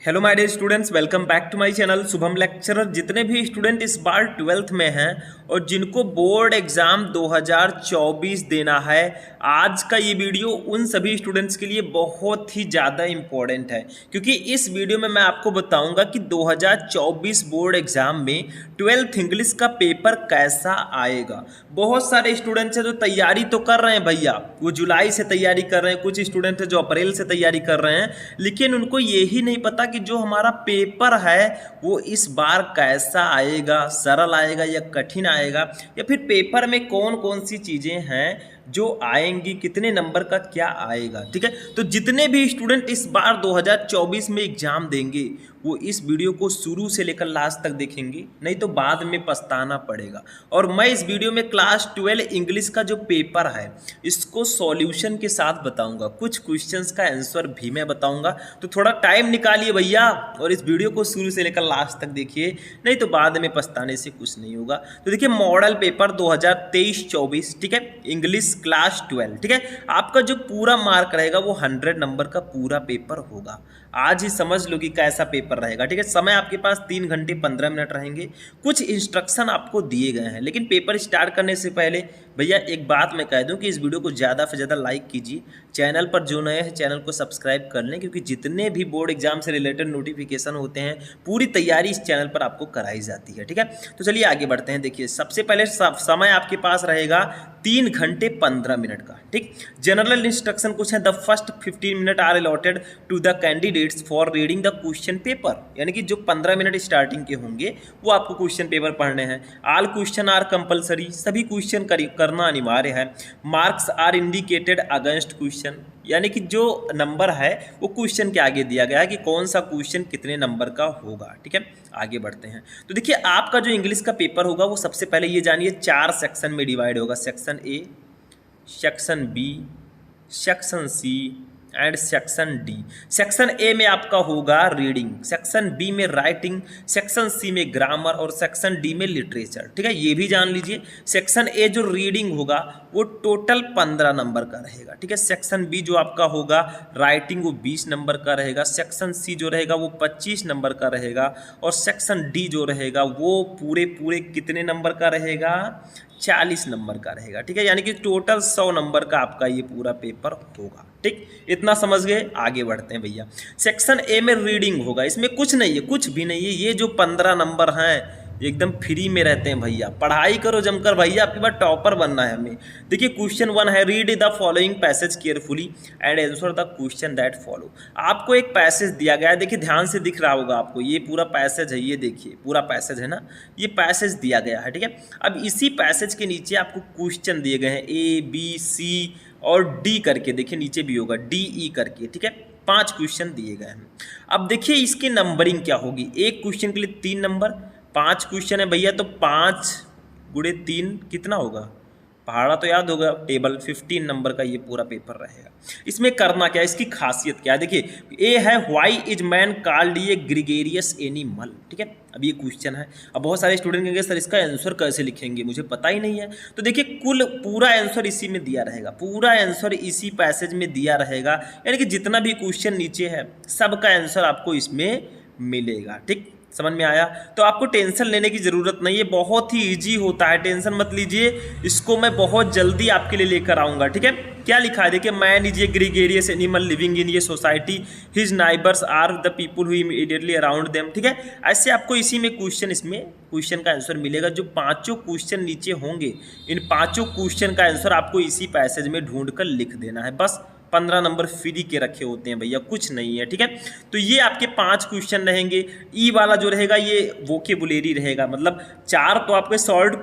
Hello my dear students, welcome back to my channel Shubham lecturer. जितने भी student इस बार 12th में हैं और जिनको बोर्ड एग्जाम 2024 देना है, आज का ये वीडियो उन सभी स्टूडेंट्स के लिए बहुत ही ज़्यादा इम्पोर्टेंट है, क्योंकि इस वीडियो में मैं आपको बताऊंगा कि 2024 बोर्ड एग्जाम में 12th इंग्लिश का पेपर कैसा आएगा। बहुत सारे स्टूडेंट्स हैं जो तैयारी तो कर रहे हैं भैया, वो जुलाई से तैयारी कर रहे हैं, कुछ स्टूडेंट हैं जो अप्रैल से तैयारी कर रहे हैं, लेकिन उनको यही नहीं पता कि जो हमारा पेपर है वो इस बार कैसा आएगा, सरल आएगा या कठिन आएगा, या फिर पेपर में कौन कौन सी चीज़ें हैं जो आएंगी, कितने नंबर का क्या आएगा। ठीक है, तो जितने भी स्टूडेंट इस बार 2024 में एग्जाम देंगे वो इस वीडियो को शुरू से लेकर लास्ट तक देखेंगे, नहीं तो बाद में पछताना पड़ेगा। और मैं इस वीडियो में क्लास 12 इंग्लिश का जो पेपर है इसको सॉल्यूशन के साथ बताऊंगा, कुछ क्वेश्चंस का आंसर भी मैं बताऊंगा। तो थोड़ा टाइम निकालिए भैया और इस वीडियो को शुरू से लेकर लास्ट तक देखिए, नहीं तो बाद में पछताने से कुछ नहीं होगा। तो देखिए, मॉडल पेपर 2023-24, ठीक है, इंग्लिश क्लास 12, ठीक है, आपका जो पूरा मार्क रहेगा वो 100 नंबर का पूरा पेपर होगा। आज ही समझ लो कि कैसा पेपर रहेगा। ठीक है, समय आपके पास 3 घंटे 15 मिनट रहेंगे। कुछ इंस्ट्रक्शन आपको दिए गए हैं, लेकिन पेपर स्टार्ट करने से पहले भैया एक बात मैं कह दूं कि इस वीडियो को ज़्यादा से ज़्यादा लाइक कीजिए, चैनल पर जो नए हैं चैनल को सब्सक्राइब कर लें, क्योंकि जितने भी बोर्ड एग्जाम से रिलेटेड नोटिफिकेशन होते हैं पूरी तैयारी इस चैनल पर आपको कराई जाती है। ठीक है, तो चलिए आगे बढ़ते हैं। देखिए, सबसे पहले समय आपके पास रहेगा 3 घंटे 15 मिनट का। ठीक, जनरल इंस्ट्रक्शन कुछ है। The first 15 minute are allotted to the candidates for reading the question paper, यानी कि जो 15 मिनट स्टार्टिंग के होंगे वो आपको क्वेश्चन पेपर पढ़ने हैं। ऑल क्वेश्चन आर कंपलसरी, सभी क्वेश्चन करना अनिवार्य है। Marks are indicated against question, यानी कि जो नंबर है वो क्वेश्चन के आगे दिया गया है कि कौन सा क्वेश्चन कितने नंबर का होगा। ठीक है, आगे बढ़ते हैं। तो देखिए, आपका जो इंग्लिश का पेपर होगा वो सबसे पहले ये जानिए 4 सेक्शन में डिवाइड होगा। Section A, section B, section C and section D. Section A में आपका होगा रीडिंग, सेक्शन बी में राइटिंग, सेक्शन सी में ग्रामर और सेक्शन डी में लिटरेचर। ठीक है, ये भी जान लीजिए। सेक्शन ए जो रीडिंग होगा वो टोटल 15 नंबर का रहेगा। ठीक है, सेक्शन बी जो आपका होगा राइटिंग वो 20 नंबर का रहेगा, सेक्शन सी जो रहेगा वो 25 नंबर का रहेगा, और सेक्शन डी जो रहेगा वो पूरे कितने नंबर का रहेगा, 40 नंबर का रहेगा। ठीक है, यानी कि टोटल 100 नंबर का आपका ये पूरा पेपर होगा। ठीक, इतना समझ गए। आगे बढ़ते हैं भैया। सेक्शन ए में रीडिंग होगा, इसमें कुछ नहीं है, कुछ भी नहीं है। ये जो 15 नंबर हैं एकदम फ्री में रहते हैं भैया, पढ़ाई करो जमकर भैया, आपके पास टॉपर बनना है हमें। देखिए, क्वेश्चन 1 है, read the following passage carefully and answer the question that follow. आपको एक पैसेज दिया गया है, देखिए ध्यान से दिख रहा होगा आपको, ये पूरा पैसेज है, ये देखिए पूरा पैसेज है ना, ये पैसेज दिया गया है। ठीक है, अब इसी पैसेज के नीचे आपको क्वेश्चन दिए गए हैं ए बी सी और डी करके, देखिए नीचे भी होगा डी ई करके। ठीक है, 5 क्वेश्चन दिए गए हैं। अब देखिए इसकी नंबरिंग क्या होगी। एक क्वेश्चन के लिए 3 नंबर, 5 क्वेश्चन है भैया, तो 5 गुणे 3 कितना होगा, पहाड़ा तो याद होगा टेबल, 15 नंबर का ये पूरा पेपर रहेगा। इसमें करना क्या है, इसकी खासियत क्या है। देखिए, ए है why is man called a gregarious animal. ठीक है, अब ये क्वेश्चन है। अब बहुत सारे स्टूडेंट कहेंगे सर इसका आंसर कैसे लिखेंगे, मुझे पता ही नहीं है। तो देखिए, कुल पूरा आंसर इसी में दिया रहेगा, पूरा आंसर इसी पैसेज में दिया रहेगा, यानी कि जितना भी क्वेश्चन नीचे है सबका आंसर आपको इसमें मिलेगा। ठीक, समझ में आया। तो आपको टेंशन लेने की ज़रूरत नहीं है, बहुत ही इजी होता है, टेंशन मत लीजिए, इसको मैं बहुत जल्दी आपके लिए लेकर आऊँगा। ठीक है, क्या लिखा है देखिए, man is a gregarious animal living in ये society, his neighbours are the people who immediately around them. ठीक है, ऐसे आपको इसी में इसमें क्वेश्चन का आंसर मिलेगा। जो 5 क्वेश्चन नीचे होंगे, इन 5 क्वेश्चन का आंसर आपको इसी पैसेज में ढूंढ कर लिख देना है। बस 15 नंबर फ्री के रखे होते हैं भैया, कुछ नहीं है। ठीक है, तो ये आपके 5 क्वेश्चन रहेंगे। ई वाला जो रहेगा ये वोकेबुलरी रहेगा, मतलब 4 तो आपके शॉर्ट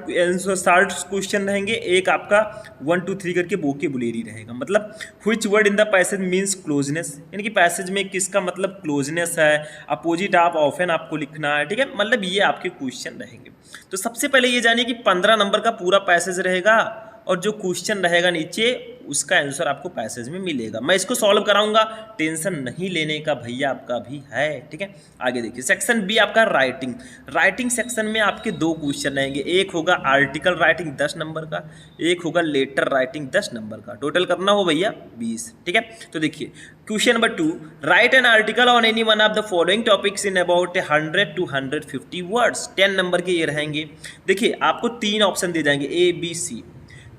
क्वेश्चन रहेंगे, एक आपका 1 2 3 करके वोकेबुलरी रहेगा। मतलब which word in the passage means closeness, यानी कि पैसेज में किसका मतलब क्लोजनेस है, अपोजिट आप ऑफन आपको लिखना है। ठीक है, मतलब ये आपके क्वेश्चन रहेंगे। तो सबसे पहले ये जानिए कि 15 नंबर का पूरा पैसेज रहेगा और जो क्वेश्चन रहेगा नीचे उसका आंसर आपको पैसेज में मिलेगा। मैं इसको सॉल्व कराऊंगा, टेंशन नहीं लेने का भैया, आपका भी है, ठीक है। आगे देखिए सेक्शन बी आपका राइटिंग। राइटिंग सेक्शन में आपके 2 क्वेश्चन रहेंगे, एक होगा आर्टिकल राइटिंग 10 नंबर का, एक होगा लेटर राइटिंग 10 नंबर का। टोटल करना हो भैया 20, ठीक है। तो देखिए question number 2, right an article on any one of the following topics in about 100 to 150 words. 10 number के ये रहेंगे। देखिए आपको 3 ऑप्शन दिए जाएंगे A B C,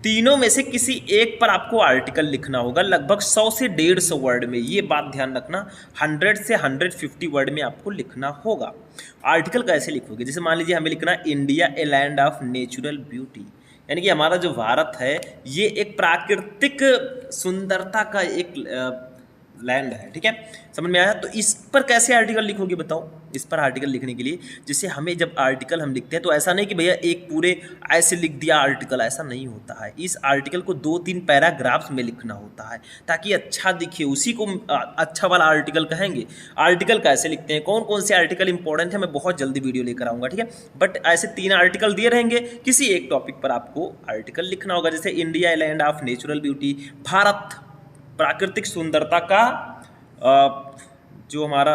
तीनों में से किसी एक पर आपको आर्टिकल लिखना होगा लगभग 100 से 150 वर्ड में। ये बात ध्यान रखना, 100 से 150 वर्ड में आपको लिखना होगा। आर्टिकल कैसे लिखोगे, जैसे मान लीजिए हमें लिखना India a land of natural beauty, यानी कि हमारा जो भारत है ये एक प्राकृतिक सुंदरता का एक लैंड है, ठीक है, समझ में आया। तो इस पर कैसे आर्टिकल लिखोगे बताओ। इस पर आर्टिकल लिखने के लिए जैसे हमें जब आर्टिकल हम लिखते हैं तो ऐसा नहीं कि भैया एक पूरे ऐसे लिख दिया आर्टिकल, ऐसा नहीं होता है। इस आर्टिकल को 2-3 पैराग्राफ्स में लिखना होता है ताकि अच्छा दिखे, उसी को अच्छा वाला आर्टिकल कहेंगे। आर्टिकल कैसे लिखते हैं, कौन कौन से आर्टिकल इंपॉर्टेंट है, मैं बहुत जल्दी वीडियो लेकर आऊँगा, ठीक है। बट ऐसे 3 आर्टिकल दिए रहेंगे, किसी एक टॉपिक पर आपको आर्टिकल लिखना होगा। जैसे India land of natural beauty, Bharat प्राकृतिक सुंदरता का जो हमारा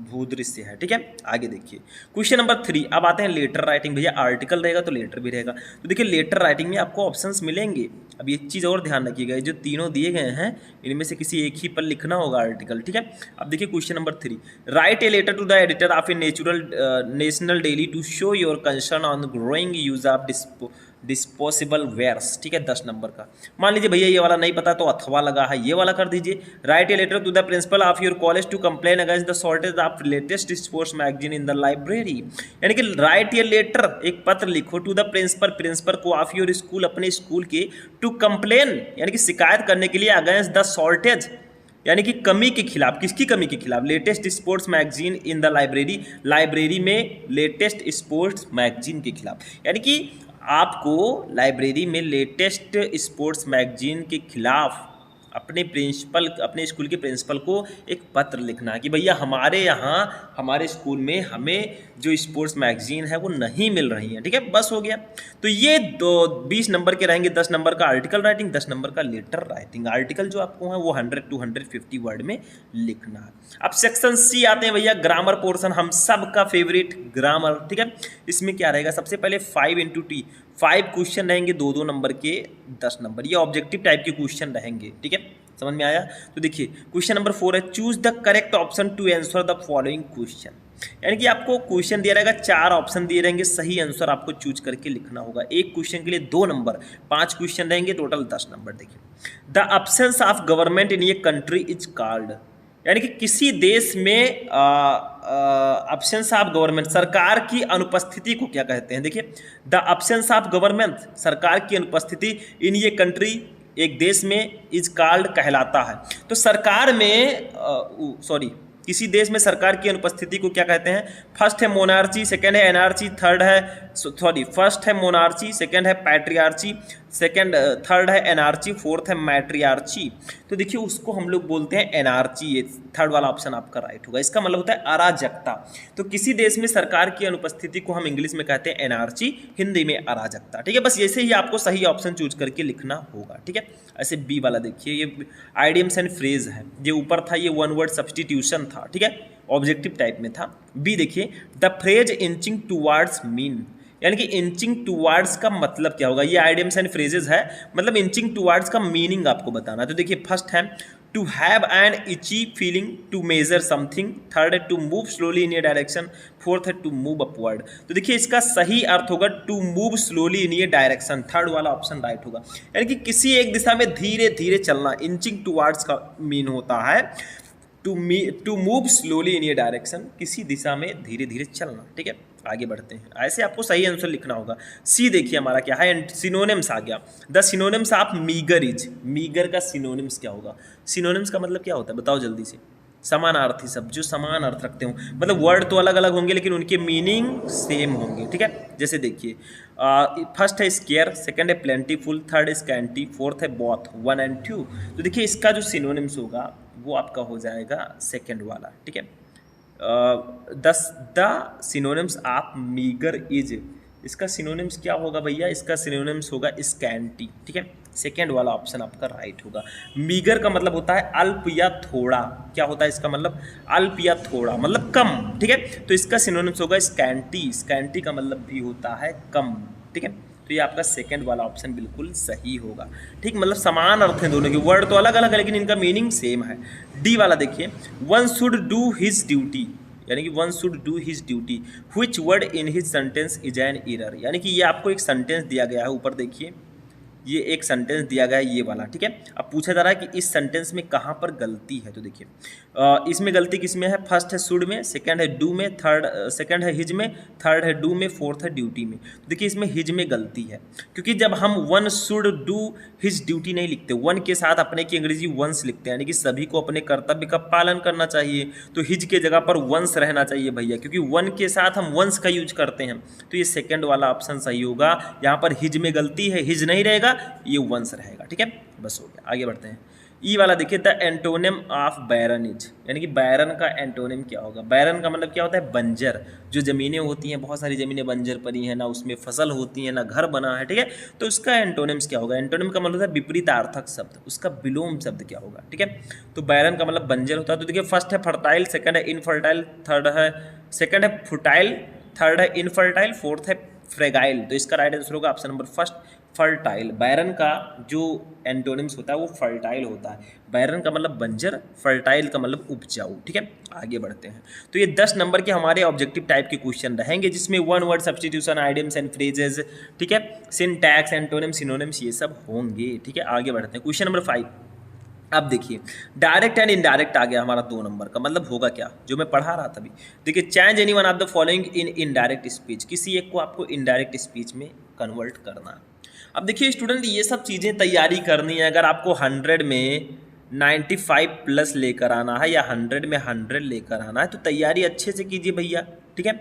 भूदृश्य है, ठीक है। आगे देखिए क्वेश्चन नंबर 3, अब आते हैं लेटर राइटिंग। भैया आर्टिकल रहेगा तो लेटर भी रहेगा। तो देखिए लेटर राइटिंग में आपको ऑप्शंस मिलेंगे। अब एक चीज़ और ध्यान रखिएगा, जो तीनों दिए गए हैं इनमें से किसी एक ही पर लिखना होगा आर्टिकल, ठीक है। अब देखिए question number 3, write a letter to the editor of a national daily to show your concern on growing use of disposable wares, ठीक है, 10 नंबर का। मान लीजिए भैया ये वाला नहीं पता तो अथवा लगा है, ये वाला कर दीजिए। Write a letter to the principal of your college to complain against the shortage of latest sports magazine in the library, यानी कि राइट ए लेटर, एक पत्र लिखो टू द प्रिंसिपल को ऑफ योर स्कूल, अपने स्कूल के, to complain यानी कि शिकायत करने के लिए अगेंस्ट द शॉर्टेज यानी कि कमी के खिलाफ। किसकी कमी के खिलाफ, latest sports magazine in the library, library में लेटेस्ट स्पोर्ट्स मैगजीन के खिलाफ। यानी कि आपको लाइब्रेरी में लेटेस्ट स्पोर्ट्स मैगजीन के खिलाफ अपने प्रिंसिपल, अपने स्कूल के प्रिंसिपल को एक पत्र लिखना है कि भैया हमारे यहाँ हमारे स्कूल में हमें जो स्पोर्ट्स मैगजीन है वो नहीं मिल रही है, ठीक है, बस हो गया। तो ये 20 नंबर के रहेंगे, 10 नंबर का आर्टिकल राइटिंग, 10 नंबर का लेटर राइटिंग। आर्टिकल जो आपको है वो 100 to 150 वर्ड में लिखना है। अब सेक्शन सी आते हैं भैया, ग्रामर पोर्शन, हम सब का फेवरेट ग्रामर, ठीक है। इसमें क्या रहेगा, सबसे पहले 5 into T, 5 क्वेश्चन रहेंगे, 2-2 नंबर के 10 नंबर, ये ऑब्जेक्टिव टाइप के क्वेश्चन रहेंगे, ठीक है, समझ में आया। तो देखिए क्वेश्चन नंबर 4 है, choose the correct option to answer the following question, यानी कि आपको क्वेश्चन दिया रहेगा, 4 ऑप्शन दिए रहेंगे, सही आंसर आपको चूज करके लिखना होगा। एक क्वेश्चन के लिए 2 नंबर, 5 क्वेश्चन रहेंगे, टोटल 10 नंबर। देखिए the absence of government in a country is called, यानी कि किसी देश में एब्सेंस ऑफ गवर्नमेंट, सरकार की अनुपस्थिति को क्या कहते हैं। देखिए द एब्सेंस ऑफ गवर्नमेंट, सरकार की अनुपस्थिति, इन ये कंट्री, एक देश में, इज कॉल्ड कहलाता है। तो सरकार में किसी देश में सरकार की अनुपस्थिति को क्या कहते हैं। फर्स्ट है मोनार्ची, सेकंड है एनार्ची, फर्स्ट है मोनार्ची, सेकंड है पैट्रियार्ची, थर्ड है एनार्ची, फोर्थ है मैट्रियार्ची। तो देखिए उसको हम लोग बोलते हैं एनार्ची, ये थर्ड वाला ऑप्शन आपका राइट होगा। इसका मतलब होता है अराजकता। तो किसी देश में सरकार की अनुपस्थिति को हम इंग्लिश में कहते हैं एनार्ची, हिंदी में अराजकता, ठीक है। बस ऐसे ही आपको सही ऑप्शन चूज करके लिखना होगा, ठीक है। ऐसे बी वाला देखिए, ये आइडियम्स एंड फ्रेज है, ये ऊपर था ये वन वर्ड सब्स्टिट्यूशन था, ठीक है, ऑब्जेक्टिव टाइप में था। बी देखिए the phrase inching towards mean, यानी कि इंचिंग टूवर्ड्स का मतलब क्या होगा। ये आइडियम्स एंड फ्रेजेस है, मतलब इंचिंग टूवर्ड्स का मीनिंग आपको बताना। तो देखिए फर्स्ट है to have an itchy feeling, to measure something, third है to move slowly in a direction, fourth है टू मूव अपवर्ड। तो देखिए इसका सही अर्थ होगा to move slowly in a direction, third वाला ऑप्शन राइट होगा। यानी कि किसी एक दिशा में धीरे धीरे चलना, इंचिंग टूवर्ड्स का मीन होता है to move slowly in a direction, किसी दिशा में धीरे धीरे चलना, ठीक है। आगे बढ़ते हैं, ऐसे आपको सही आंसर लिखना होगा। सी देखिए हमारा क्या है, सिनोनिम्स आ गया। The synonyms of meagre is, meagre का सिनोनिम्स क्या होगा। सिनोनिम्स का मतलब क्या होता है बताओ जल्दी से। समानार्थी शब्द, जो समान अर्थ रखते हो, मतलब वर्ड तो अलग अलग होंगे लेकिन उनके मीनिंग सेम होंगे, ठीक है। जैसे देखिए फर्स्ट है स्केयर, सेकंड है प्लेंटीफुल, थर्ड है स्कैंटी, फोर्थ है बॉथ, 1 and 2। तो देखिए इसका जो सिनोनिम्स होगा वो आपका हो जाएगा सेकंड वाला, ठीक है। The synonyms of meagre is, इसका सिनोनिम्स क्या होगा भैया, इसका सिनोनिम्स होगा स्कैंटी, ठीक है, सेकेंड वाला ऑप्शन आपका राइट होगा। मीगर का मतलब होता है अल्प या थोड़ा, क्या होता है इसका मतलब, अल्प या थोड़ा मतलब कम, ठीक है, तो इसका सिनोनिम्स होगा स्कैंटी, स्कैंटी का मतलब भी होता है कम, ठीक है, तो ये आपका सेकंड वाला ऑप्शन बिल्कुल सही होगा, ठीक, मतलब समान अर्थ हैं दोनों के, वर्ड तो अलग अलग है लेकिन इनका मीनिंग सेम है। डी वाला देखिए, one should do his duty, यानी कि one should do his duty, which word in his sentence is an error, यानी कि ये आपको एक सेंटेंस दिया गया है, ऊपर देखिए ये एक सेंटेंस दिया गया है ये वाला, ठीक है, अब पूछा जा रहा है कि इस सेंटेंस में कहाँ पर गलती है, तो देखिए इसमें गलती किस में है, फर्स्ट है शुड में, सेकंड है डू में, थर्ड सेकंड है हिज में, थर्ड है डू में, फोर्थ है ड्यूटी में, तो देखिए इसमें हिज में गलती है, क्योंकि जब हम one should do his duty नहीं लिखते, वन के साथ अपने की अंग्रेजी वंस लिखते हैं, यानी कि सभी को अपने कर्तव्य का पालन करना चाहिए, तो हिज के जगह पर वंस रहना चाहिए भैया, क्योंकि वन के साथ हम वंस का यूज करते हैं, तो ये सेकंड वाला ऑप्शन सही होगा, यहाँ पर हिज में गलती है, हिज नहीं रहेगा, ये वंस रहेगा, ठीक है, बस हो गया, आगे बढ़ते हैं। ई वाला देखिए, द एंटोनिम ऑफ बैरनेज, यानी कि बैरन का एंटोनिम क्या होगा, बैरन का मतलब क्या होता है, बंजर, जो ज़मीनें होती हैं, बहुत सारी ज़मीनें बंजर पड़ी हैं, ना उसमें फसल होती है, ना घर बना है, ठीक है, तो उसका एंटोनिम्स क्या होगा, एंटोनिम का मतलब होता है विपरीतार्थक शब्द, उसका विलोम शब्द क्या होगा, ठीक है, तो बैरन का मतलब बंजर होता है, तो देखिए फर्स्ट है फर्टाइल, सेकंड है इनफर्टाइल, थर्ड है सेकंड है फुटाइल, थर्ड है इनफर्टाइल, फोर्थ है फ्रेगाइल, तो इसका राइट आंसर होगा ऑप्शन नंबर फर्स्ट फर्टाइल। बैरन का जो एंटोनिम्स होता है वो फर्टाइल होता है, बैरन का मतलब बंजर, फर्टाइल का मतलब उपजाऊ, ठीक है, आगे बढ़ते हैं। तो ये 10 नंबर के हमारे ऑब्जेक्टिव टाइप के क्वेश्चन रहेंगे, जिसमें one word substitution, idioms and phrases, ठीक है, सिंटैक्स, एंटोनिम, सिनोनिम्स, ये सब होंगे, ठीक है, आगे बढ़ते हैं। क्वेश्चन नंबर 5, अब देखिए डायरेक्ट एंड इनडायरेक्ट आ गया हमारा 2 नंबर का, मतलब होगा क्या, जो मैं पढ़ा रहा था अभी, देखिए change any one of the following in indirect speech, किसी एक को आपको इनडायरेक्ट स्पीच में कन्वर्ट करना है। अब देखिए स्टूडेंट, ये सब चीज़ें तैयारी करनी है, अगर आपको 100 में 95 प्लस लेकर आना है या 100 में 100 लेकर आना है, तो तैयारी अच्छे से कीजिए भैया, ठीक है,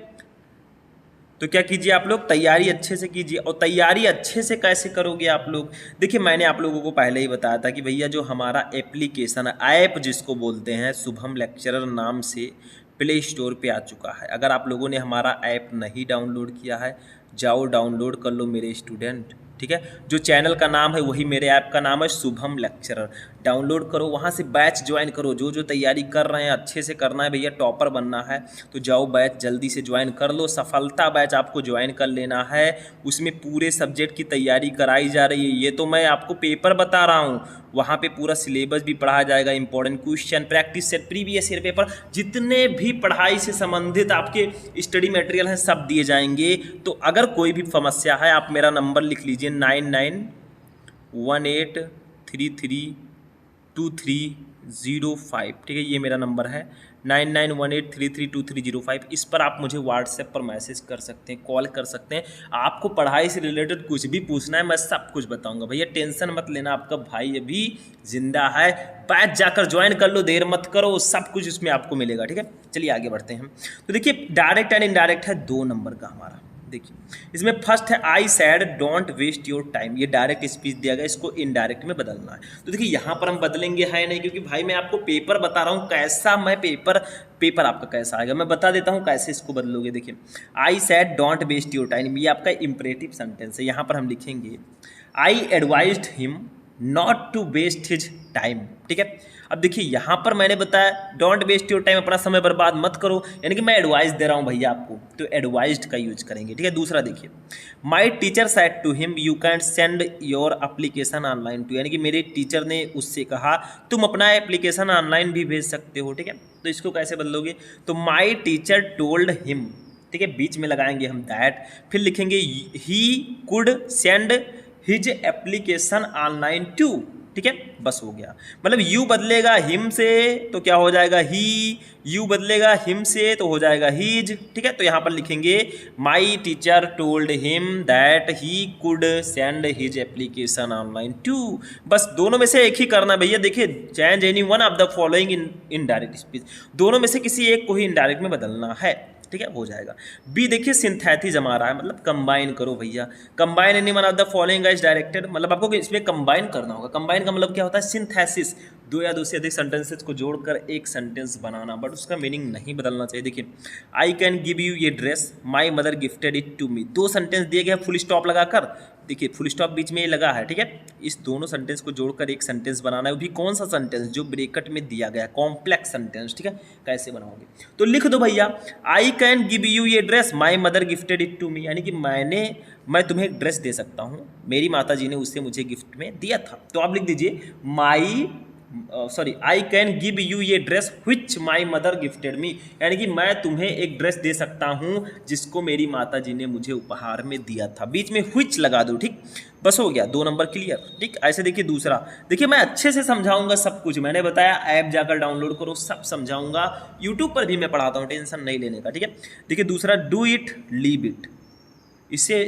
तो क्या कीजिए आप लोग, तैयारी अच्छे से कीजिए, और तैयारी अच्छे से कैसे करोगे आप लोग, देखिए मैंने आप लोगों को पहले ही बताया था कि भैया जो हमारा एप्लीकेशन ऐप जिसको बोलते हैं शुभम लेक्चरर नाम से, प्ले स्टोर पे आ चुका है। अगर आप लोगों ने हमारा ऐप नहीं डाउनलोड किया है, जाओ डाउनलोड कर लो मेरे स्टूडेंट, ठीक है, जो चैनल का नाम है वही मेरे ऐप का नाम है शुभम लेक्चरर, डाउनलोड करो, वहाँ से बैच ज्वाइन करो, जो जो तैयारी कर रहे हैं अच्छे से करना है भैया, टॉपर बनना है तो जाओ बैच जल्दी से ज्वाइन कर लो, सफलता बैच आपको ज्वाइन कर लेना है, उसमें पूरे सब्जेक्ट की तैयारी कराई जा रही है, ये तो मैं आपको पेपर बता रहा हूँ, वहाँ पे पूरा सिलेबस भी पढ़ाया जाएगा, important question, practice set, previous year paper, जितने भी पढ़ाई से संबंधित आपके स्टडी मटेरियल हैं सब दिए जाएंगे। तो अगर कोई भी समस्या है आप मेरा नंबर लिख लीजिए 9918332305, ठीक है, ये मेरा नंबर है 9918332305, इस पर आप मुझे व्हाट्सएप पर मैसेज कर सकते हैं, कॉल कर सकते हैं, आपको पढ़ाई से रिलेटेड कुछ भी पूछना है मैं सब कुछ बताऊंगा भैया, टेंशन मत लेना, आपका भाई अभी जिंदा है, बैच जाकर ज्वाइन कर लो, देर मत करो, सब कुछ इसमें आपको मिलेगा, ठीक है, चलिए आगे बढ़ते हैं हम। तो देखिए डायरेक्ट एंड इनडायरेक्ट है 2 नंबर का हमारा, देखिए इसमें फर्स्ट है I said don't waste your time, ये डायरेक्ट स्पीच दिया गया, इसको इनडायरेक्ट में बदलना है, तो देखिए यहाँ पर हम बदलेंगे है नहीं, क्योंकि भाई मैं आपको पेपर बता रहा हूँ, कैसा मैं पेपर आपका कैसा आएगा मैं बता देता हूँ कैसे इसको बदलोगे। देखिए I said don't waste your time, ये आपका इंपरेटिव सेंटेंस है, यहाँ पर हम लिखेंगे I advised him not to waste his time, ठीक है, अब देखिए यहाँ पर मैंने बताया डोंट वेस्ट योर टाइम, अपना समय बर्बाद मत करो, यानी कि मैं एडवाइस दे रहा हूँ भैया आपको, तो एडवाइज्ड का यूज करेंगे, ठीक है। दूसरा देखिए my teacher said to him you can send your application online too, यानी कि मेरे टीचर ने उससे कहा तुम अपना एप्लीकेशन ऑनलाइन भी भेज सकते हो, ठीक है, तो इसको कैसे बदलोगे, तो माई टीचर टोल्ड हिम, ठीक है, बीच में लगाएंगे हम दैट, फिर लिखेंगे he could send his application online too, ठीक है, बस हो गया, मतलब यू बदलेगा हिम से तो क्या हो जाएगा ही, यू बदलेगा हिम से तो हो जाएगा हीज, ठीक है, तो यहाँ पर लिखेंगे my teacher told him that he could send his application online too, बस दोनों में से एक ही करना भैया, देखिए change any one of the following in indirect speech, दोनों में से किसी एक को ही इनडायरेक्ट में बदलना है। ठीक है, हो जाएगा। बी देखिए सिंथेसिस हमारा है, मतलब कंबाइन करो भैया। Combine any one of the following is directed, मतलब आपको इसमें कंबाइन करना होगा। कंबाइन का मतलब क्या होता है? सिंथेसिस, दो या दो से अधिक सेंटेंसेस को जोड़कर एक सेंटेंस बनाना, बट उसका मीनिंग नहीं बदलना चाहिए। देखिए आई कैन गिव यू ये dress, my mother gifted it to me, दो सेंटेंस दिए गए फुल स्टॉप लगाकर, देखिए फुल स्टॉप बीच में ये लगा है, ठीक है। इस दोनों सेंटेंस को जोड़कर एक सेंटेंस बनाना है, वो भी कौन सा सेंटेंस? जो ब्रैकेट में दिया गया, कॉम्प्लेक्स सेंटेंस, ठीक है। कैसे बनाओगे? तो लिख दो भैया आई कैन गिव यू ये dress, my mother gifted it to me, यानी कि मैं तुम्हें एक ड्रेस दे सकता हूँ, मेरी माता जी ने उससे मुझे गिफ्ट में दिया था। तो आप लिख दीजिए आई कैन गिव यू ये dress which my mother gifted me, यानी कि मैं तुम्हें एक ड्रेस दे सकता हूँ जिसको मेरी माता जी ने मुझे उपहार में दिया था। बीच में विच लगा दो, ठीक, बस हो गया, 2 नंबर क्लियर, ठीक। ऐसे देखिए दूसरा, देखिए मैं अच्छे से समझाऊंगा सब कुछ, मैंने बताया ऐप जाकर डाउनलोड करो, सब समझाऊंगा, यूट्यूब पर भी मैं पढ़ाता हूँ, टेंशन नहीं लेने का, ठीक है। देखिए दूसरा, डू इट लीव इट, इसे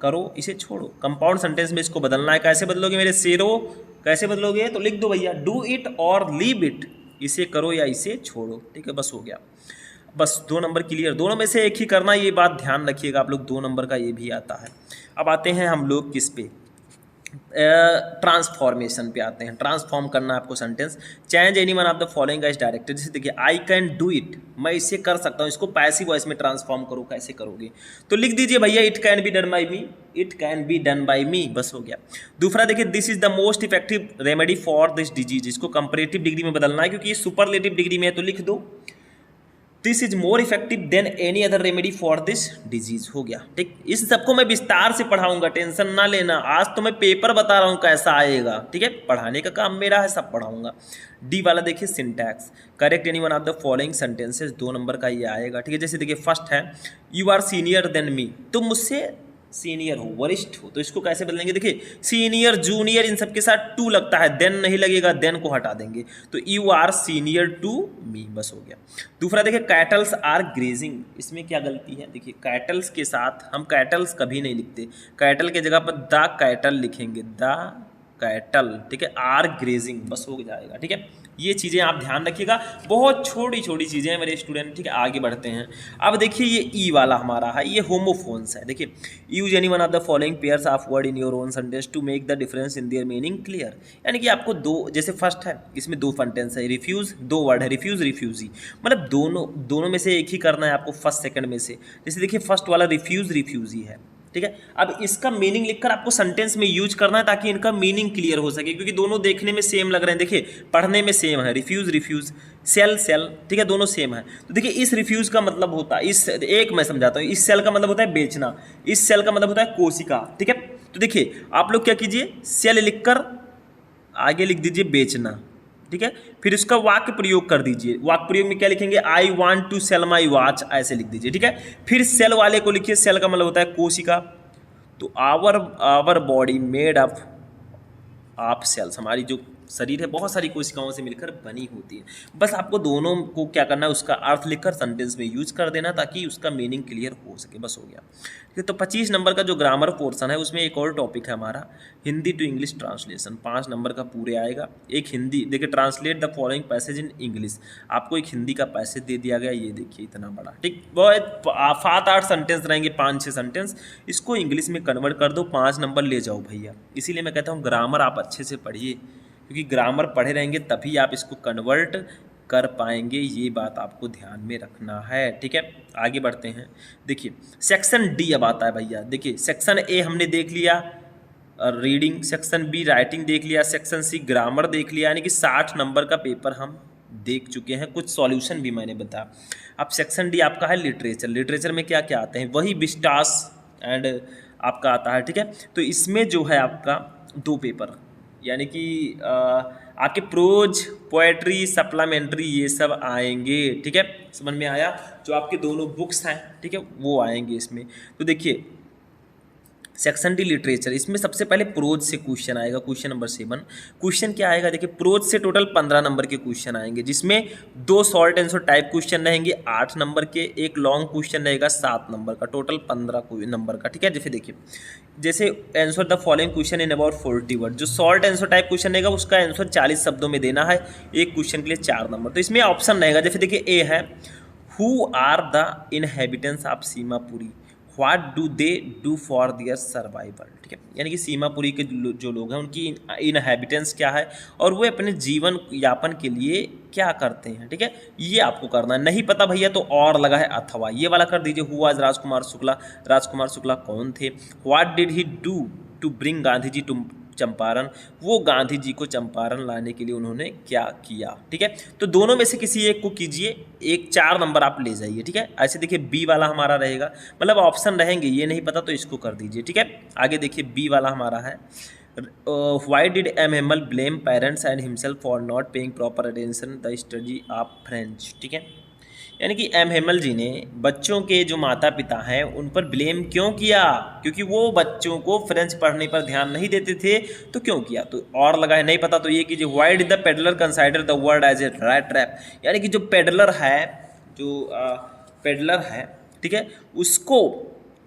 करो इसे छोड़ो। कंपाउंड सेंटेंस में इसको बदलना है, कैसे बदलोगे मेरे शेरों? कैसे बदलोगे? तो लिख दो भैया डू इट और लीव इट, इसे करो या इसे छोड़ो, ठीक है, बस हो गया। बस 2 नंबर क्लियर, दोनों में से एक ही करना, ये बात ध्यान रखिएगा आप लोग, 2 नंबर का ये भी आता है। अब आते हैं हम लोग किस पे? ट्रांसफॉर्मेशन पे आते हैं। ट्रांसफॉर्म करना आपको sentence, change any one of the following as directed. जैसे देखिए आई कैन डू इट, मैं इसे कर सकता हूँ, इसको पैसिव वॉइस में ट्रांसफॉर्म करो, कैसे करोगे? तो लिख दीजिए भैया it can be done by me, it can be done by me, बस हो गया। दूसरा देखिए this is the most effective remedy for this disease, इसको कंपैरेटिव डिग्री में बदलना है क्योंकि ये सुपरलेटिव डिग्री में है, तो लिख दो this is more effective than any other remedy for this disease, हो गया, ठीक। इस सबको मैं विस्तार से पढ़ाऊंगा, टेंशन ना लेना, आज तो मैं पेपर बता रहा हूँ कैसा आएगा, ठीक है, पढ़ाने का काम मेरा है, सब पढ़ाऊंगा। डी वाला देखिए syntax, correct any one of the following sentences, 2 number का ये आएगा, ठीक है। जैसे देखिए फर्स्ट है you are senior than me, तुम मुझसे सीनियर हो, वरिष्ठ हो, तो इसको कैसे बदलेंगे? देखिए सीनियर जूनियर इन सबके साथ टू लगता है, देन नहीं लगेगा, देन को हटा देंगे, तो you are senior to me, बस हो गया। दूसरा देखिए कैटल्स आर ग्रेजिंग, इसमें क्या गलती है? देखिए कैटल्स के साथ हम कैटल्स कभी नहीं लिखते, कैटल के जगह पर द कैटल लिखेंगे, द कैटल, ठीक है, आर ग्रेजिंग, बस हो जाएगा, ठीक है। ये चीज़ें आप ध्यान रखिएगा, बहुत छोटी छोटी चीज़ें हैं मेरे स्टूडेंट, ठीक है। आगे बढ़ते हैं। अब देखिए ये ई वाला हमारा है, ये होमोफोन्स है। देखिए use any one of the following pairs of word in your own sentence to make the difference in their meaning clear, यानी कि आपको दो, जैसे फर्स्ट है इसमें 2 सेंटेंस है, रिफ्यूज़ 2 वर्ड है, रिफ्यूज़ रिफ्यूजी, मतलब दोनों में से एक ही करना है आपको, फर्स्ट सेकंड में से। जैसे देखिए फर्स्ट वाला रिफ्यूज़ रिफ्यूजी है, ठीक है। अब इसका मीनिंग लिखकर आपको सेंटेंस में यूज करना है ताकि इनका मीनिंग क्लियर हो सके, क्योंकि दोनों देखने में सेम लग रहे हैं, देखिए पढ़ने में सेम है, रिफ्यूज रिफ्यूज, सेल सेल, ठीक है, दोनों सेम है। तो देखिए इस रिफ्यूज का मतलब होता है, इस एक मैं समझाता हूँ, इस सेल का मतलब होता है बेचना, इस सेल का मतलब होता है कोशिका, ठीक है। तो देखिए आप लोग क्या कीजिए, सेल लिखकर आगे लिख दीजिए बेचना, ठीक है, फिर उसका वाक्य प्रयोग कर दीजिए। वाक्य प्रयोग में क्या लिखेंगे? I want to sell my watch, ऐसे लिख दीजिए, ठीक है। फिर सेल वाले को लिखिए, सेल का मतलब होता है कोशिका, तो our body made up of cells, हमारी जो शरीर है बहुत सारी कोशिकाओं से मिलकर बनी होती है। बस आपको दोनों को क्या करना है, उसका अर्थ लिखकर सेंटेंस में यूज कर देना ताकि उसका मीनिंग क्लियर हो सके, बस हो गया। ठीक है, तो 25 नंबर का जो ग्रामर पोर्शन है उसमें एक और टॉपिक है हमारा Hindi to English translation, 5 number का पूरे आएगा। एक हिंदी देखिए, translate the following passage in English, आपको एक हिंदी का पैसेज दे दिया गया, ये देखिए इतना बड़ा, ठीक, बहुत 7-8 सेंटेंस रहेंगे, 5-6 सेंटेंस, इसको इंग्लिश में कन्वर्ट कर दो, 5 नंबर ले जाओ भैया। इसीलिए मैं कहता हूँ ग्रामर आप अच्छे से पढ़िए, क्योंकि ग्रामर पढ़े रहेंगे तभी आप इसको कन्वर्ट कर पाएंगे, ये बात आपको ध्यान में रखना है, ठीक है। आगे बढ़ते हैं, देखिए सेक्शन डी अब आता है भैया। देखिए सेक्शन ए हमने देख लिया रीडिंग, सेक्शन बी राइटिंग देख लिया, सेक्शन सी ग्रामर देख लिया, यानी कि 60 नंबर का पेपर हम देख चुके हैं, कुछ सॉल्यूशन भी मैंने बताया। अब सेक्शन डी आपका है लिटरेचर। लिटरेचर में क्या क्या आते हैं, वही विस्टास एंड आपका आता है, ठीक है। तो इसमें जो है आपका 2 पेपर, यानी कि आपके प्रोज, पोएट्री, सप्लीमेंट्री ये सब आएंगे, ठीक है, समझ में आया। जो आपके दोनों बुक्स हैं, ठीक है, वो आएंगे इसमें। तो देखिए सेक्शन डी लिटरेचर, इसमें सबसे पहले प्रोज से क्वेश्चन आएगा, क्वेश्चन नंबर 7। क्वेश्चन क्या आएगा, देखिए प्रोज से टोटल 15 नंबर के क्वेश्चन आएंगे, जिसमें 2 शॉर्ट आंसर टाइप क्वेश्चन रहेंगे 8 नंबर के, एक लॉन्ग क्वेश्चन रहेगा 7 नंबर का, टोटल 15 नंबर का, ठीक है। जैसे देखिए, जैसे answer the following question in about 40 word, जो शॉर्ट आंसर टाइप क्वेश्चन रहेगा उसका आंसर 40 शब्दों में देना है, एक क्वेश्चन के लिए 4 नंबर। तो इसमें ऑप्शन रहेगा, जैसे देखिए ए है who are the inhabitants of Seemapuri, what do they do for their survival. ठीक है, यानी कि सीमापुरी के जो लोग हैं उनकी इनहेबिटेंस क्या है और वो अपने जीवन यापन के लिए क्या करते हैं। ठीक है, ये आपको करना है। नहीं पता भैया तो और लगा है अथवा, ये वाला कर दीजिए। हु वाज राजकुमार शुक्ला, राजकुमार शुक्ला कौन थे। What did he do to bring Gandhi ji to Champaran, वो गांधी जी को चंपारण लाने के लिए उन्होंने क्या किया। ठीक है, तो दोनों में से किसी एक को कीजिए, एक 4 नंबर आप ले जाइए। ठीक है, ऐसे देखिए बी वाला हमारा रहेगा, मतलब ऑप्शन रहेंगे, ये नहीं पता तो इसको कर दीजिए। ठीक है, आगे देखिए बी वाला हमारा है, why did M Hamel blame parents and himself for not paying proper attention the study of French. ठीक है, यानी कि एम हेमल जी ने बच्चों के जो माता पिता हैं उन पर ब्लेम क्यों किया, क्योंकि वो बच्चों को फ्रेंच पढ़ने पर ध्यान नहीं देते थे। तो क्यों किया, तो और लगा है, नहीं पता तो ये कीजिए। Why did the peddler consider the world as a rat trap, यानी कि जो पेडलर है, जो पेडलर है, ठीक है, उसको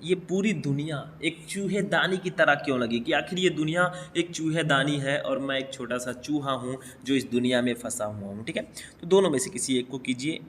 ये पूरी दुनिया एक चूहेदानी की तरह क्यों लगी, कि आखिर ये दुनिया एक चूहेदानी है और मैं एक छोटा सा चूहा हूँ जो इस दुनिया में फंसा हुआ हूँ। ठीक है, तो दोनों में से किसी एक को कीजिए,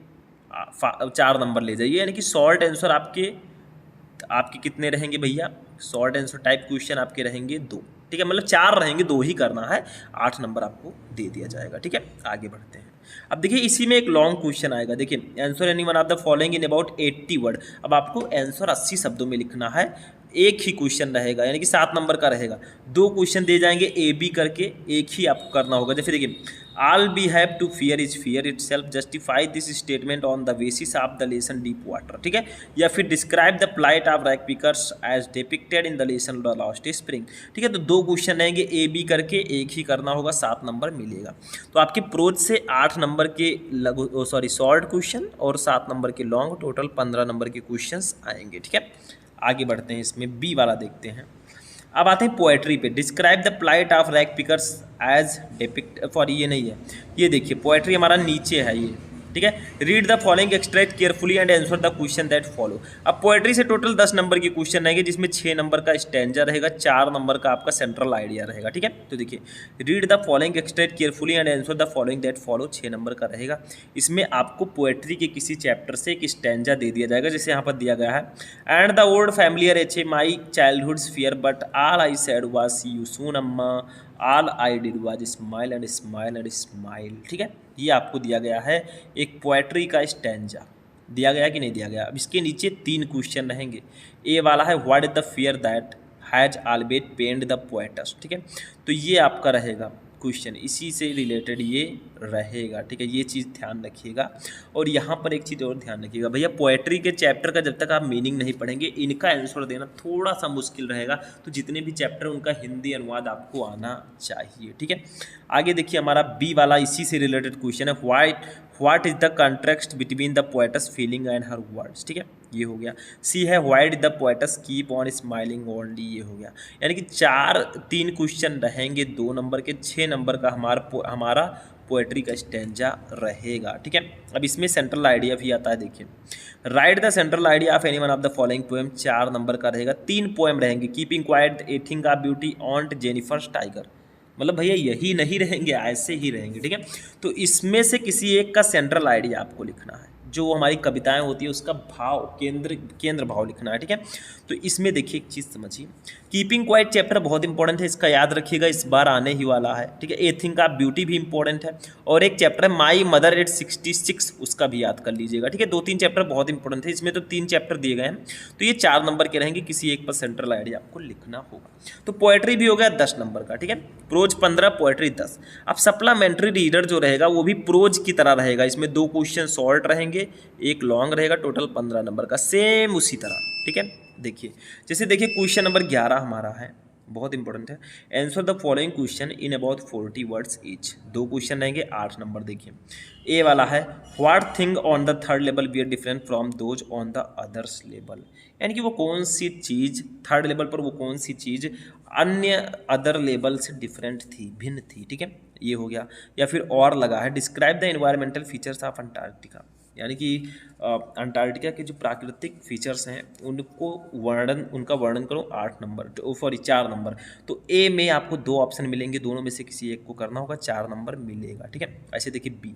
4 नंबर ले जाइए। यानी कि शॉर्ट आंसर आपके कितने रहेंगे भैया, शॉर्ट आंसर टाइप क्वेश्चन आपके रहेंगे 2। ठीक है, मतलब 4 रहेंगे, 2 ही करना है, 8 नंबर आपको दे दिया जाएगा। ठीक है, आगे बढ़ते हैं। अब देखिए इसी में एक लॉन्ग क्वेश्चन आएगा। देखिए answer any one of the following in about 80 word. अब आपको आंसर 80 शब्दों में लिखना है, एक ही क्वेश्चन रहेगा, यानी कि 7 नंबर का रहेगा। 2 क्वेश्चन दे जाएंगे ए बी करके, एक ही आपको करना होगा। जैसे देखिए all we have to fear is fear itself, justify this statement on the basis of the lesson deep water. ठीक है, या फिर describe the plight of rag pickers as depicted in the lesson the last spring. ठीक है, तो 2 question रहेंगे A B करके, एक ही करना होगा, 7 नंबर मिलेगा। तो आपके प्रोज से 8 नंबर के शॉर्ट क्वेश्चन और 7 नंबर के लॉन्ग, टोटल 15 नंबर के क्वेश्चन आएंगे। ठीक है, आगे बढ़ते हैं, इसमें बी वाला देखते हैं। अब आते हैं पोएट्री पे। Describe the plight of rag pickers as depict for, ये नहीं है, ये देखिए पोएट्री हमारा नीचे है ये। ठीक है, read the following extract carefully and answer the question that follow. अब पोएट्री से टोटल 10 नंबर के क्वेश्चन रहेंगे, जिसमें 6 नंबर का स्टैंजा रहेगा, 4 नंबर का आपका सेंट्रल आइडिया रहेगा। ठीक है, तो देखिए read the following extract carefully and answer the following that follow, 6 number का रहेगा। इसमें आपको पोएट्री के किसी चैप्टर से एक स्टैंजा दे दिया जाएगा, जैसे यहाँ पर दिया गया है, and the old familiar ache my childhood's fear but all I said was see you soon Amma, all I did was smile and smile and smile. ठीक है, ये आपको दिया गया है एक पोएट्री का स्टैंजा, दिया गया कि नहीं दिया गया। अब इसके नीचे 3 क्वेश्चन रहेंगे। ए वाला है what is the fear that has always pained the poet's. ठीक है, तो ये आपका रहेगा क्वेश्चन, इसी से रिलेटेड ये रहेगा। ठीक है, ये चीज़ ध्यान रखिएगा। और यहाँ पर एक चीज़ और ध्यान रखिएगा भैया, पोएट्री के चैप्टर का जब तक आप मीनिंग नहीं पढ़ेंगे, इनका आंसर देना थोड़ा सा मुश्किल रहेगा। तो जितने भी चैप्टर उनका हिंदी अनुवाद आपको आना चाहिए। ठीक है, आगे देखिए हमारा बी वाला इसी से रिलेटेड क्वेश्चन है, what is the contrast between the poet's feeling and her words. ठीक है, ये हो गया। सी है why did the poet's keep on smiling only, ये हो गया। यानी कि 3 क्वेश्चन रहेंगे, 2 नंबर के, 6 नंबर का हमारा पोएट्री का स्टैंजा रहेगा। ठीक है, अब इसमें सेंट्रल आइडिया भी आता है। देखिए right the central idea of any one of the following poem, 4 number का रहेगा। 3 पोएम रहेंगे, keeping quiet, a thing of beauty, ऑन्ट Jennifer's tiger. मतलब भैया यही नहीं रहेंगे, ऐसे ही रहेंगे। ठीक है, तो इसमें से किसी एक का सेंट्रल आइडिया आपको लिखना है, जो हमारी कविताएं होती है उसका भाव, केंद्र भाव लिखना है। ठीक है, तो इसमें देखिए एक चीज़ समझिए, कीपिंग क्वाइट चैप्टर बहुत इंपॉर्टेंट है, इसका याद रखिएगा, इस बार आने ही वाला है। ठीक है, ए थिंक ऑफ ब्यूटी भी इंपॉर्टेंट है, और एक चैप्टर है माई मदर एट 66, उसका भी याद कर लीजिएगा। ठीक है, 2-3 चैप्टर बहुत इंपॉर्टेंट है, इसमें तो 3 चैप्टर दिए गए हैं, तो ये 4 नंबर के रहेंगे, किसी एक पर सेंट्रल आइडिया आपको लिखना होगा। तो पोएट्री भी हो गया 10 नंबर का। ठीक है, प्रोज 15, पोएट्री 10। अब सप्लीमेंट्री रीडर जो रहेगा वो भी प्रोज की तरह रहेगा, इसमें 2 क्वेश्चन शॉर्ट रहेंगे, एक लॉन्ग रहेगा, टोटल 15 नंबर का, सेम उसी तरह। ठीक है, देखिए जैसे देखिए क्वेश्चन नंबर 11 हमारा है, बहुत इंपॉर्टेंट है, answer the following question in about 40 words each. 2 question रहेंगे, 8 नंबर। देखिए ए वाला है what thing on the third level we are different from those on the others level, यानी कि वो कौन सी चीज़ थर्ड लेवल पर, वो कौन सी चीज़ अन्य अदर लेवल से डिफरेंट थी, भिन्न थी। ठीक है, ये हो गया। या फिर और लगा है describe the environmental features of Antarctica, यानी कि अंटार्कटिका के जो प्राकृतिक फीचर्स हैं उनका वर्णन करो 8 नंबर, सॉरी 4 नंबर। तो ए में आपको 2 ऑप्शन मिलेंगे, दोनों में से किसी एक को करना होगा, 4 नंबर मिलेगा, ठीक है। ऐसे देखिए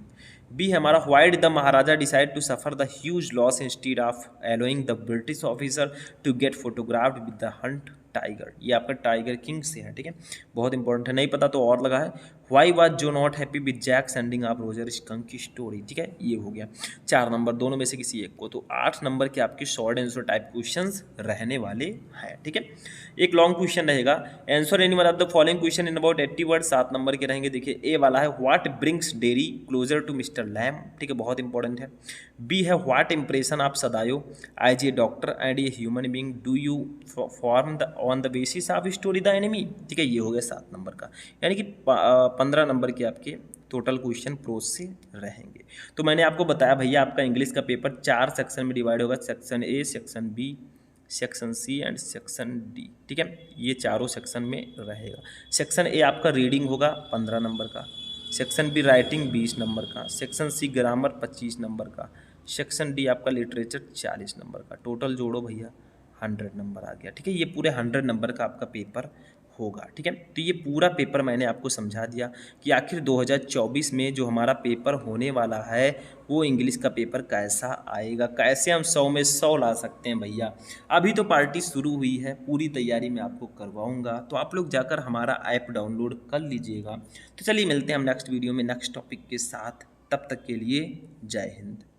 बी है हमारा, why did the Maharaja decide to suffer the huge loss instead of allowing the British officer to get photographed with the hunt tiger. ये आपका टाइगर किंग से है, ठीक है, बहुत इंपॉर्टेंट है, नहीं पता तो और लगा है। Why was Jo not happy with Jack sending of Roger Skunk की स्टोरी, ठीक है, ये हो गया 4 नंबर, दोनों में से किसी एक को। तो 8 नंबर के आपके शॉर्ट आंसर टाइप क्वेश्चंस रहने वाले हैं, ठीक है। एक लॉन्ग क्वेश्चन रहेगा, answer any one of the following question in about 80 word, 7 number के रहेंगे। देखिए ए वाला है, what brings Derry closer to mister Lamb, ठीक है, बहुत इंपॉर्टेंट है। बी है, what impression of Sadao as a doctor and a human being do you form the on the basis of story the enemy, ठीक है, ये हो गया 7 नंबर का। यानी कि 15 नंबर के आपके टोटल क्वेश्चन प्रोज से रहेंगे। तो मैंने आपको बताया भैया आपका इंग्लिश का पेपर 4 सेक्शन में डिवाइड होगा, section A, section B, section C and section D, ठीक है, ये चारों सेक्शन में रहेगा। सेक्शन ए आपका रीडिंग होगा 15 नंबर का, सेक्शन बी राइटिंग 20 नंबर का, सेक्शन सी ग्रामर 25 नंबर का, सेक्शन डी आपका लिटरेचर 40 नंबर का। टोटल जोड़ो भैया 100 नंबर आ गया, ठीक है, ये पूरे 100 नंबर का आपका पेपर होगा, ठीक है। तो ये पूरा पेपर मैंने आपको समझा दिया कि आखिर 2024 में जो हमारा पेपर होने वाला है वो इंग्लिश का पेपर कैसा आएगा, कैसे हम 100 में 100 ला सकते हैं भैया। अभी तो पार्टी शुरू हुई है, पूरी तैयारी मैं आपको करवाऊंगा, तो आप लोग जाकर हमारा ऐप डाउनलोड कर लीजिएगा। तो चलिए मिलते हैं हम नेक्स्ट वीडियो में नेक्स्ट टॉपिक के साथ, तब तक के लिए जय हिंद।